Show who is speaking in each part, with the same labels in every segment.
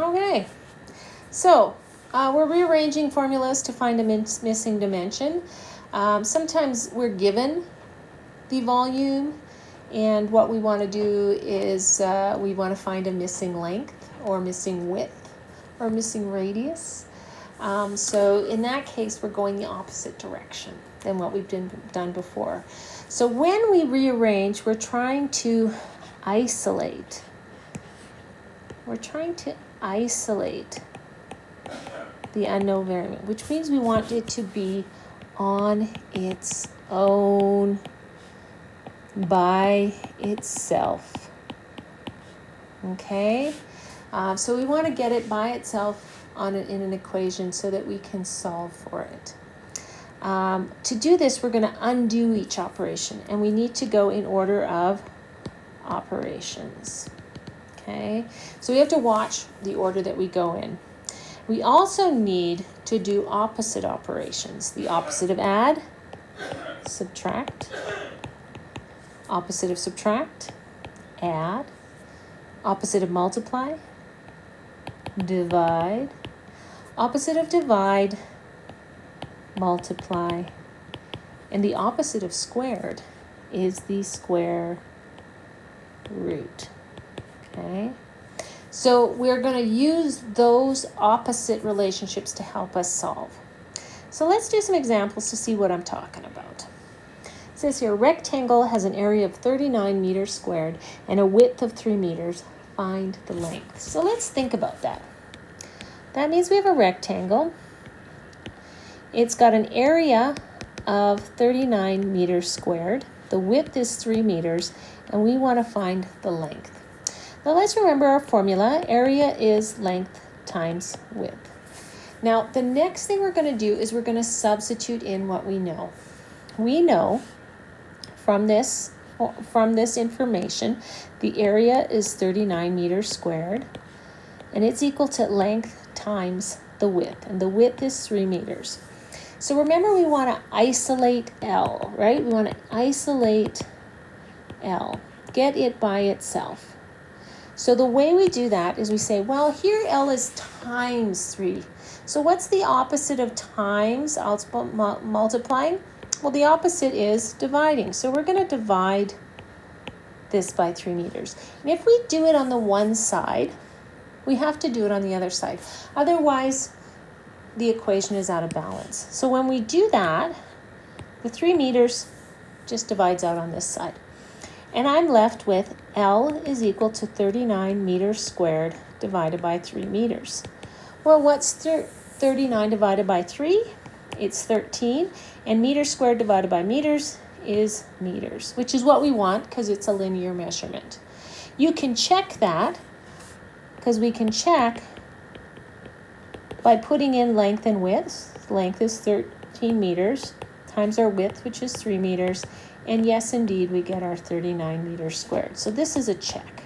Speaker 1: Okay, so we're rearranging formulas to find a missing dimension. Sometimes we're given the volume, and what we want to do is we want to find a missing length or missing width or missing radius. So in that case, we're going the opposite direction than what we've done before. So when we rearrange, we're trying to isolate. We're trying to isolate the unknown variable, which means we want it to be on its own by itself. Okay? So we want to get it by itself in an equation so that we can solve for it. To do this, we're going to undo each operation, and we need to go in order of operations. Okay, so we have to watch the order that we go in. We also need to do opposite operations. The opposite of add, subtract. Opposite of subtract, add. Opposite of multiply, divide. Opposite of divide, multiply. And the opposite of squared is the square root. Okay, so we're going to use those opposite relationships to help us solve. So let's do some examples to see what I'm talking about. It says here, a rectangle has an area of 39 meters squared and a width of 3 meters. Find the length. So let's think about that. That means we have a rectangle. It's got an area of 39 meters squared. The width is 3 meters, and we want to find the length. Now let's remember our formula. Area is length times width. Now the next thing we're going to do is we're going to substitute in what we know. We know from this information the area is 39 meters squared, and it's equal to length times the width, and the width is 3 meters. So remember, we want to isolate L, right? We want to isolate L, get it by itself. So the way we do that is we say, well, here L is times 3. So what's the opposite of times? Multiplying? Well, the opposite is dividing. So we're going to divide this by 3 meters. And if we do it on the one side, we have to do it on the other side. Otherwise, the equation is out of balance. So when we do that, the 3 meters just divides out on this side. And I'm left with L is equal to 39 meters squared divided by 3 meters. Well, what's 39 divided by 3? It's 13. And meters squared divided by meters is meters, which is what we want because it's a linear measurement. You can check that because we can check by putting in length and width. Length is 13 meters times our width, which is 3 meters. And yes, indeed, we get our 39 meters squared. So this is a check.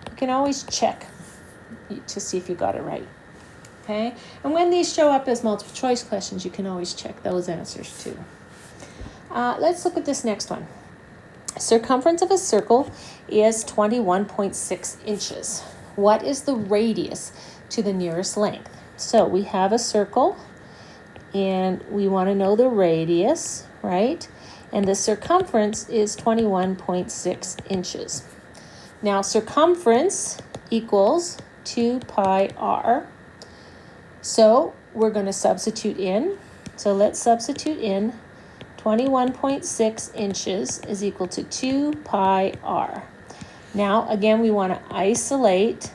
Speaker 1: You can always check to see if you got it right. Okay? And when these show up as multiple choice questions, you can always check those answers too. Let's look at this next one. Circumference of a circle is 21.6 inches. What is the radius to the nearest length? So we have a circle, and we want to know the radius, right? And the circumference is 21.6 inches. Now, circumference equals 2 pi r. So we're going to substitute in. So let's substitute in 21.6 inches is equal to 2 pi r. Now, again, we want to isolate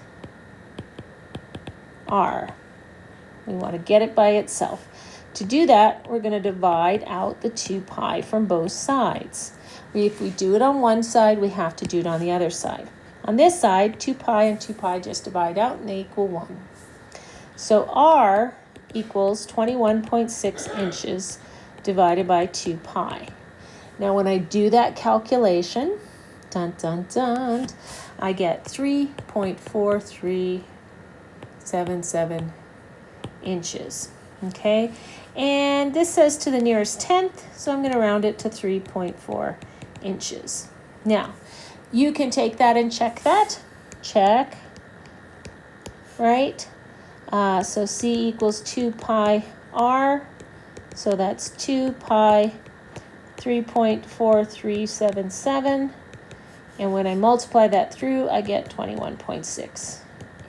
Speaker 1: r. We want to get it by itself. To do that, we're going to divide out the 2 pi from both sides. If we do it on one side, we have to do it on the other side. On this side, 2 pi and 2 pi just divide out and they equal 1. So r equals 21.6 inches divided by 2 pi. Now when I do that calculation, dun dun dun, I get 3.4377 inches. Okay, and this says to the nearest tenth, so I'm going to round it to 3.4 inches. Now, you can take that and check that. Check. right? So C equals 2 pi r. So that's 2 pi 3.4377. And when I multiply that through, I get 21.6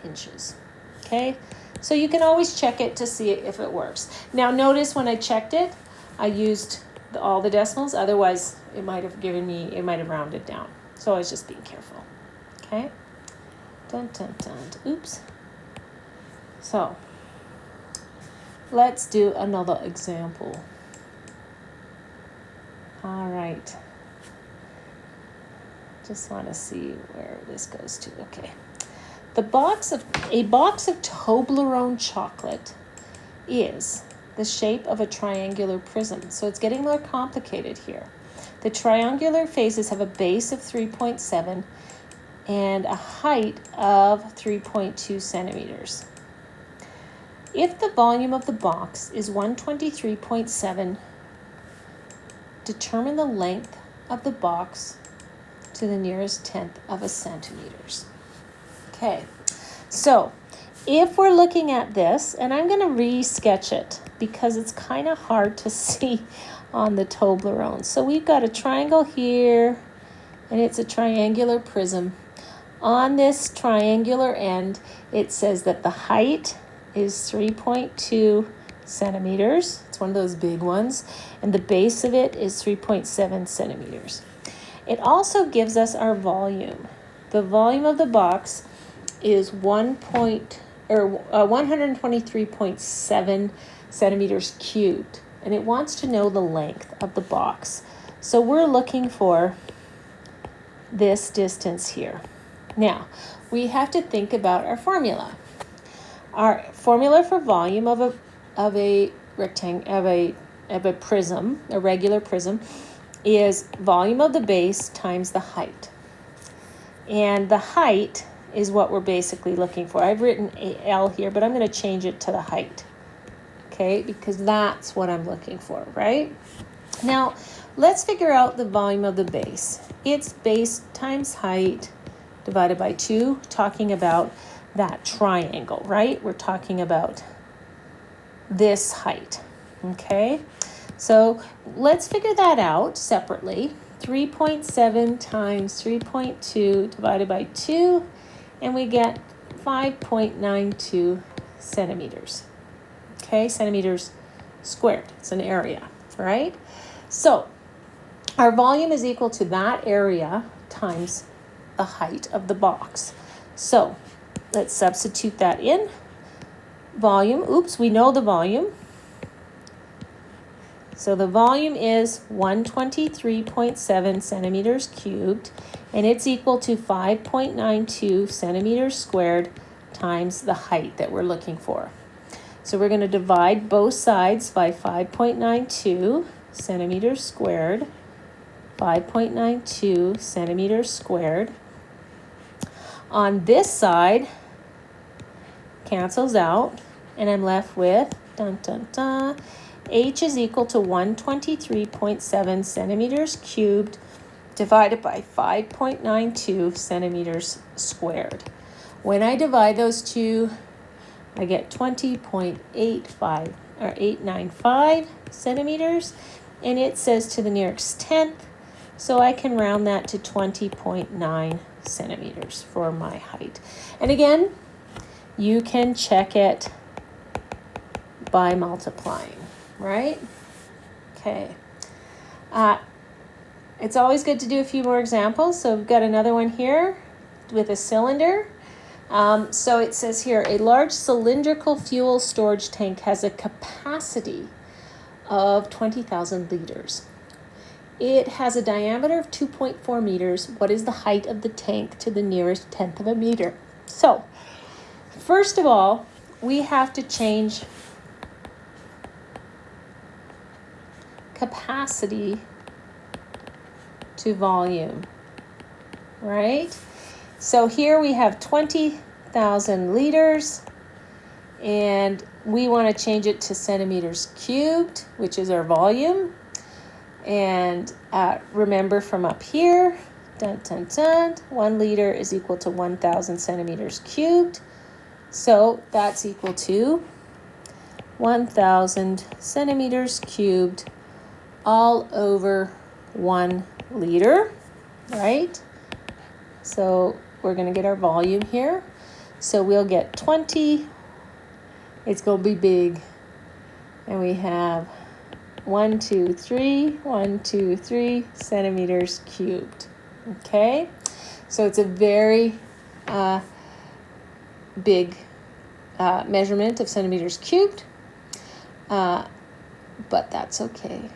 Speaker 1: inches. Okay, so you can always check it to see if it works. Now notice when I checked it, I used all the decimals, otherwise it might have rounded down. So I was just being careful. Okay, dun dun dun, oops. So let's do another example. All right. Just want to see where this goes to. Okay. A box of Toblerone chocolate is the shape of a triangular prism. So it's getting more complicated here. The triangular faces have a base of 3.7 and a height of 3.2 centimeters. If the volume of the box is 123.7, determine the length of the box to the nearest tenth of a centimeters. Okay, so if we're looking at this, and I'm going to re-sketch it because it's kind of hard to see on the Toblerone. So we've got a triangle here, and it's a triangular prism. On this triangular end, it says that the height is 3.2 centimeters. It's one of those big ones. And the base of it is 3.7 centimeters. It also gives us our volume. The volume of the box is 123.7 centimeters cubed, and it wants to know the length of the box. So we're looking for this distance here. Now, we have to think about our formula. Our formula for volume of a prism, a regular prism, is volume of the base times the height. And the height is what we're basically looking for. I've written L here, but I'm going to change it to the height. Okay, because that's what I'm looking for, right? Now, let's figure out the volume of the base. It's base times height divided by 2, talking about that triangle, right? We're talking about this height, okay? So let's figure that out separately. 3.7 times 3.2 divided by 2, and we get 5.92 centimeters. Okay, centimeters squared. It's an area, right? So our volume is equal to that area times the height of the box. So let's substitute that in. Volume, we know the volume. So the volume is 123.7 centimeters cubed, and it's equal to 5.92 centimeters squared times the height that we're looking for. So we're going to divide both sides by 5.92 centimeters squared, 5.92 centimeters squared. On this side, cancels out, and I'm left with, H is equal to 123.7 centimeters cubed divided by 5.92 centimeters squared. When I divide those two, I get 895 centimeters, and it says to the nearest tenth, so I can round that to 20.9 centimeters for my height. And again, you can check it by multiplying, right? Okay. It's always good to do a few more examples. So we've got another one here with a cylinder. So it says here, a large cylindrical fuel storage tank has a capacity of 20,000 liters. It has a diameter of 2.4 meters. What is the height of the tank to the nearest tenth of a meter? So, first of all, we have to change capacity to volume, right? So here we have 20,000 liters, and we want to change it to centimeters cubed, which is our volume. And remember from up here, 1 liter is equal to 1,000 centimeters cubed. So that's equal to 1,000 centimeters cubed all over 1 liter, right? So we're going to get our volume here. So we'll get 20. It's going to be big. And we have 1, 2, 3 centimeters cubed. Okay? So it's a very big measurement of centimeters cubed. But that's okay.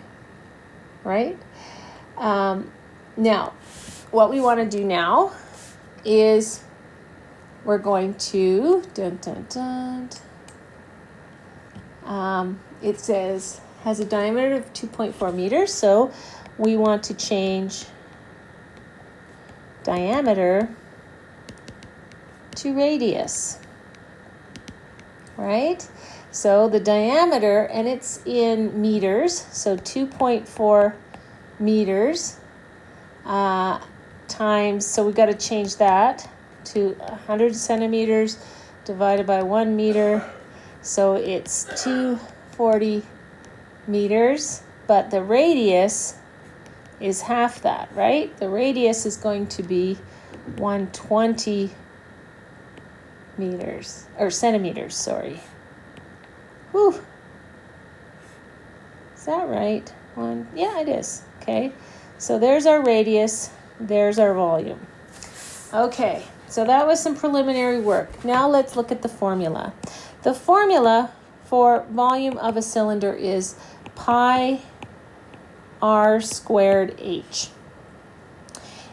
Speaker 1: Right? Now, what we want to do now is we're going to, it says has a diameter of 2.4 meters, so we want to change diameter to radius, right? So the diameter, and it's in meters, so 2.4 meters times, so we've got to change that to 100 centimeters divided by 1 meter. So it's 240 meters, but the radius is half that, right? The radius is going to be 120 meters, or centimeters, sorry. Whew. Is that right? Yeah, it is. Okay. So there's our radius, there's our volume. Okay, so that was some preliminary work. Now let's look at the formula. The formula for volume of a cylinder is pi r squared h.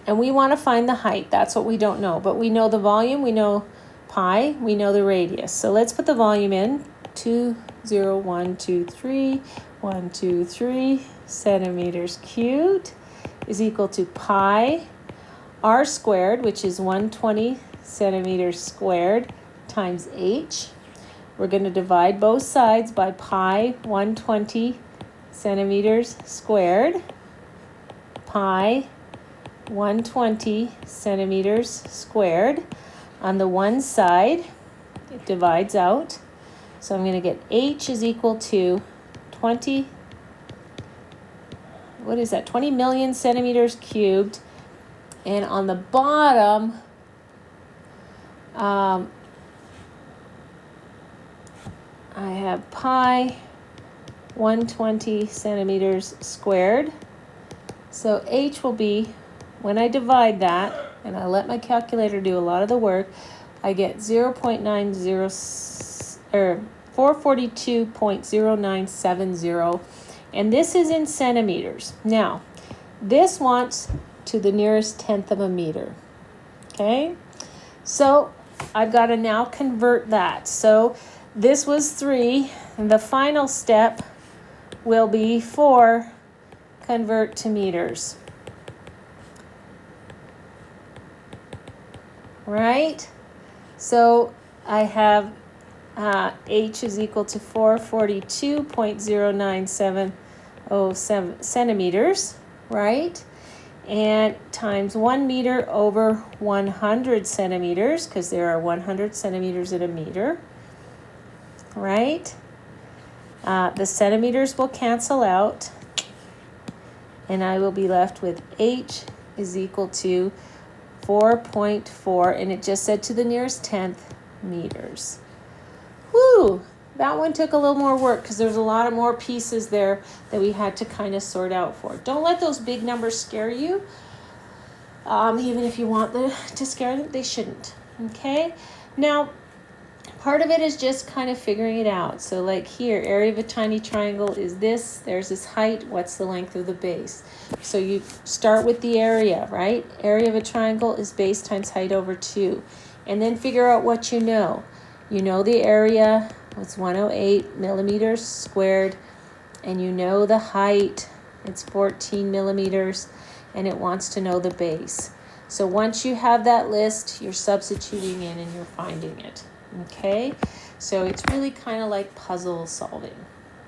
Speaker 1: And we want to find the height. That's what we don't know. But we know the volume, we know pi, we know the radius. So let's put the volume in. 123 centimeters cubed is equal to pi r squared, which is 120 centimeters squared, times h. We're going to divide both sides by pi 120 centimeters squared. Pi 120 centimeters squared. On the one side, it divides out. So I'm going to get h is equal to 20 million centimeters cubed. And on the bottom, I have pi 120 centimeters squared. So h will be, when I divide that, and I let my calculator do a lot of the work, I get 442.0970. And this is in centimeters. Now, this wants to the nearest tenth of a meter. Okay? So I've got to now convert that. So this was 3. And the final step will be 4, convert to meters. Right? So I have h is equal to 442.0970 centimeters, right? And times 1 meter over 100 centimeters, because there are 100 centimeters in a meter, right? The centimeters will cancel out, and I will be left with h is equal to 4.4, and it just said to the nearest tenth meters. Whew, that one took a little more work because there's a lot of more pieces there that we had to kind of sort out for. Don't let those big numbers scare you. Even if you want them to scare them, they shouldn't. Okay? Now, part of it is just kind of figuring it out. So like here, area of a tiny triangle is this. There's this height. What's the length of the base? So you start with the area, right? Area of a triangle is base times height over 2. And then figure out what you know. You know the area, it's 108 millimeters squared, and you know the height, it's 14 millimeters, and it wants to know the base. So once you have that list, you're substituting in and you're finding it, okay? So it's really kind of like puzzle solving.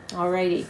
Speaker 1: Alrighty,